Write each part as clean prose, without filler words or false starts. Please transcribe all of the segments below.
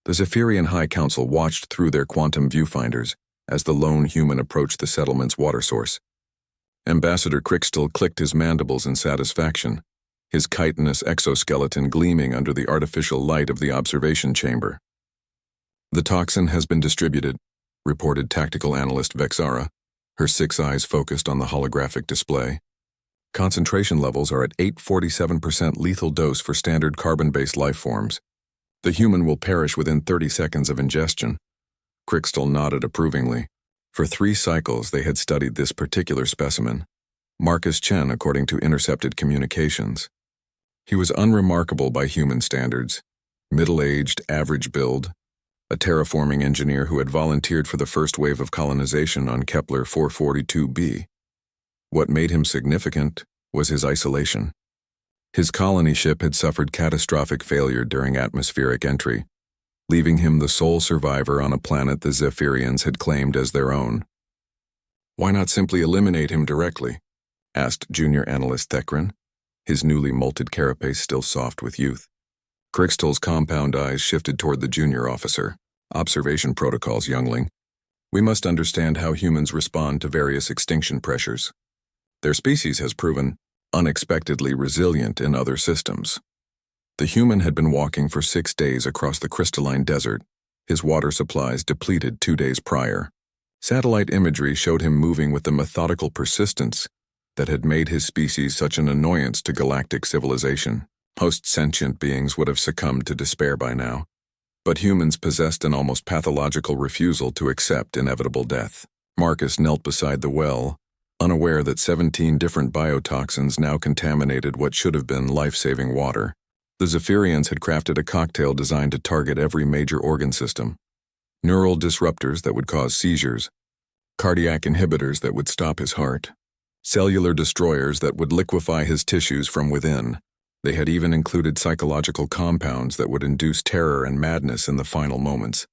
The Zephyrian High Council watched through their quantum viewfinders as the lone human approached the settlement's water source. Ambassador Crickstill clicked his mandibles in satisfaction, his chitinous exoskeleton gleaming under the artificial light of the observation chamber. "The toxin has been distributed," reported tactical analyst Vexara, her 6 eyes focused on the holographic display. "Concentration levels are at 847% lethal dose for standard carbon-based life forms. The human will perish within 30 seconds of ingestion." Crickstill nodded approvingly. For 3 cycles they had studied this particular specimen, Marcus Chen, according to intercepted communications. He was unremarkable by human standards, middle-aged, average build, a terraforming engineer who had volunteered for the first wave of colonization on Kepler 442b. What made him significant was his isolation. His colony ship had suffered catastrophic failure during atmospheric entry, leaving him the sole survivor on a planet the Zephyrians had claimed as their own. "Why not simply eliminate him directly?" asked junior analyst Thekrin, his newly molted carapace still soft with youth. Crickstill's compound eyes shifted toward the junior officer. "Observation protocols, youngling. We must understand how humans respond to various extinction pressures. Their species has proven unexpectedly resilient in other systems." The human had been walking for 6 days across the crystalline desert, his water supplies depleted 2 days prior. Satellite imagery showed him moving with the methodical persistence that had made his species such an annoyance to galactic civilization. Most sentient beings would have succumbed to despair by now, but humans possessed an almost pathological refusal to accept inevitable death. Marcus knelt beside the well, unaware that 17 different biotoxins now contaminated what should have been life-saving water. The Zephyrians had crafted a cocktail designed to target every major organ system. Neural disruptors that would cause seizures, cardiac inhibitors that would stop his heart, cellular destroyers that would liquefy his tissues from within. They had even included psychological compounds that would induce terror and madness in the final moments,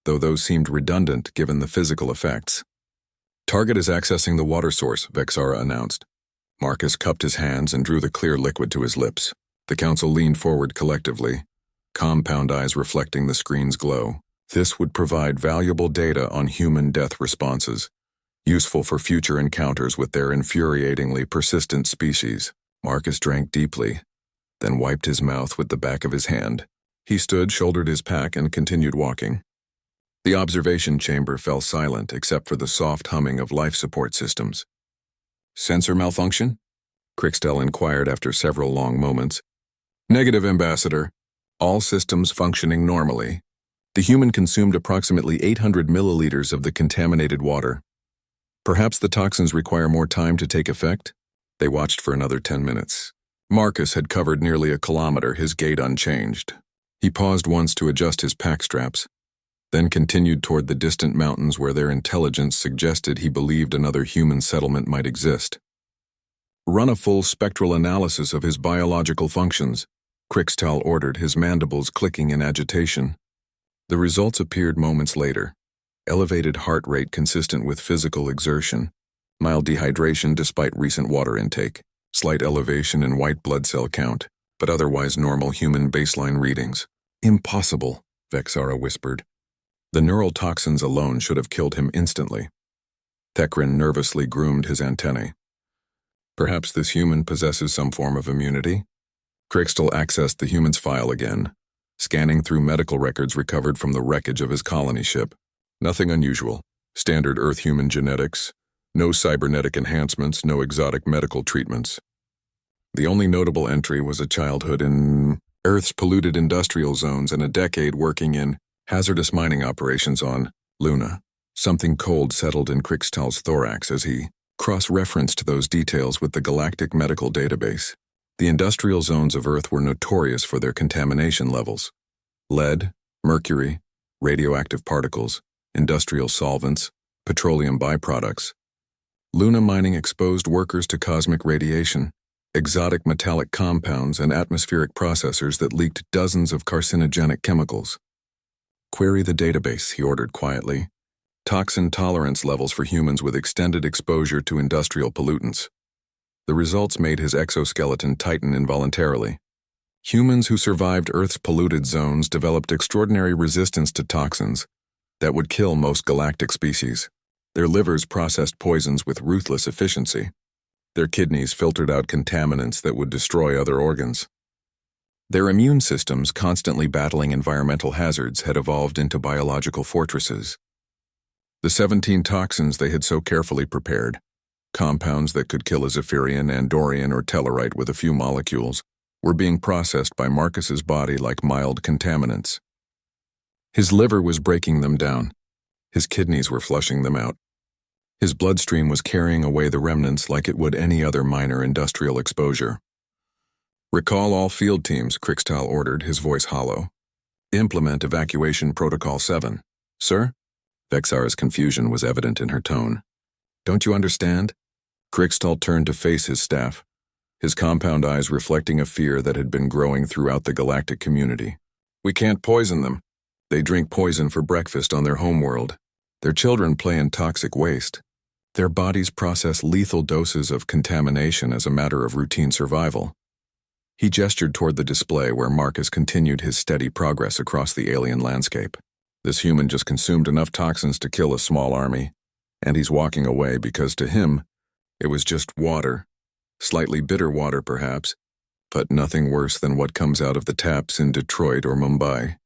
though those seemed redundant given the physical effects. "Target is accessing the water source," Vexara announced. Marcus cupped his hands and drew the clear liquid to his lips. The council leaned forward collectively, compound eyes reflecting the screen's glow. This would provide valuable data on human death responses, useful for future encounters with their infuriatingly persistent species. Marcus drank deeply, then wiped his mouth with the back of his hand. He stood, shouldered his pack, and continued walking. The observation chamber fell silent except for the soft humming of life support systems. "Sensor malfunction?" Crickstill inquired after several long moments. "Negative, Ambassador. All systems functioning normally." The human consumed approximately 800 milliliters of the contaminated water. Perhaps the toxins require more time to take effect? They watched for another 10 minutes. Marcus had covered nearly a kilometer, his gait unchanged. He paused once to adjust his pack straps, then continued toward the distant mountains where their intelligence suggested he believed another human settlement might exist. "Run a full spectral analysis of his biological functions," Crickstill ordered, his mandibles clicking in agitation. The results appeared moments later. Elevated heart rate consistent with physical exertion, mild dehydration despite recent water intake, slight elevation in white blood cell count, but otherwise normal human baseline readings. "Impossible," Vexara whispered. "The neural toxins alone should have killed him instantly." Thekrin nervously groomed his antennae. "Perhaps this human possesses some form of immunity?" Crickstill accessed the human's file again, scanning through medical records recovered from the wreckage of his colony ship. Nothing unusual. Standard Earth-human genetics. No cybernetic enhancements, no exotic medical treatments. The only notable entry was a childhood in Earth's polluted industrial zones and a decade working in hazardous mining operations on Luna. Something cold settled in Crickstill's thorax as he cross-referenced those details with the Galactic Medical Database. The industrial zones of Earth were notorious for their contamination levels. Lead, mercury, radioactive particles, industrial solvents, petroleum byproducts. Luna mining exposed workers to cosmic radiation, exotic metallic compounds, and atmospheric processors that leaked dozens of carcinogenic chemicals. "Query the database," he ordered quietly. "Toxin tolerance levels for humans with extended exposure to industrial pollutants." The results made his exoskeleton tighten involuntarily. Humans who survived Earth's polluted zones developed extraordinary resistance to toxins that would kill most galactic species. Their livers processed poisons with ruthless efficiency. Their kidneys filtered out contaminants that would destroy other organs. Their immune systems, constantly battling environmental hazards, had evolved into biological fortresses. The 17 toxins they had so carefully prepared, compounds that could kill a Zephyrian, Andorian, or Tellarite with a few molecules, were being processed by Marcus's body like mild contaminants. His liver was breaking them down. His kidneys were flushing them out. His bloodstream was carrying away the remnants like it would any other minor industrial exposure. "Recall all field teams," Crickstal ordered, his voice hollow. "Implement Evacuation Protocol 7. Sir?" Vexara's confusion was evident in her tone. "Don't you understand?" Crickstal turned to face his staff, his compound eyes reflecting a fear that had been growing throughout the galactic community. "We can't poison them. They drink poison for breakfast on their homeworld. Their children play in toxic waste. Their bodies process lethal doses of contamination as a matter of routine survival." He gestured toward the display where Marcus continued his steady progress across the alien landscape. "This human just consumed enough toxins to kill a small army, and he's walking away because to him, it was just water. Slightly bitter water, perhaps, but nothing worse than what comes out of the taps in Detroit or Mumbai."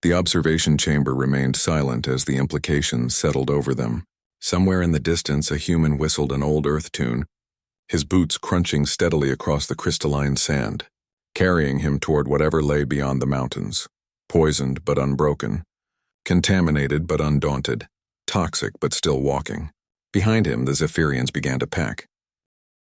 The observation chamber remained silent as the implications settled over them. Somewhere in the distance, a human whistled an old Earth tune, his boots crunching steadily across the crystalline sand, carrying him toward whatever lay beyond the mountains. Poisoned but unbroken, contaminated but undaunted, toxic but still walking. Behind him, the Zephyrians began to pack.